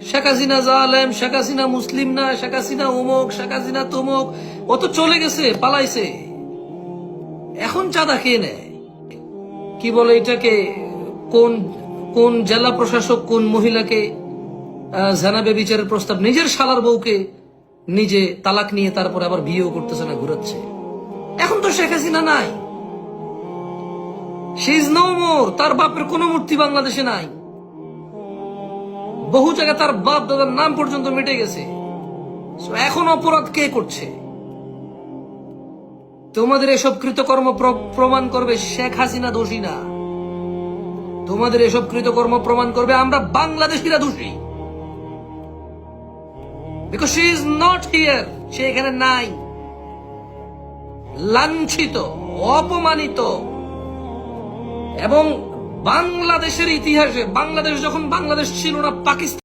শেখ হাসিনা জালেম, শেখ হাসিনা মুসলিম না, শেখ হাসিনা অমুক, শেখ হাসিনা তমুক, ও তো চলে গেছে, পালাইছে। এখন চাঁদা খেয়ে নেয়। কি বলে এটাকে, কোন কোন জেলা প্রশাসক কোন মহিলাকে জানাবে বিচারের প্রস্তাব, নিজের শালার বউকে নিজে তালাক নিয়ে তারপরে আবার বিয়েও করতেছে না, ঘুরাচ্ছে। এখন তো শেখ হাসিনা নাই, শি ইজ নো মোর। তার বাপের কোন মূর্তি বাংলাদেশে নাই। বহু জায়গায় তার বাপ দাদার নাম পর্যন্ত মিটে গেছে। এখন অপরাধ কে করছে? তোমাদের এসব কৃতকর্ম প্রমাণ করবে শেখ হাসিনা দোষী না, তোমাদের এসব কৃতকর্ম প্রমাণ করবে আমরা বাংলাদেশিরা দোষী। Because she is not here, সে এখানে নাই। লাঞ্ছিত, অপমানিত। এবং বাংলাদেশের ইতিহাসে, বাংলাদেশ যখন বাংলাদেশ ছিল না, পাকিস্তান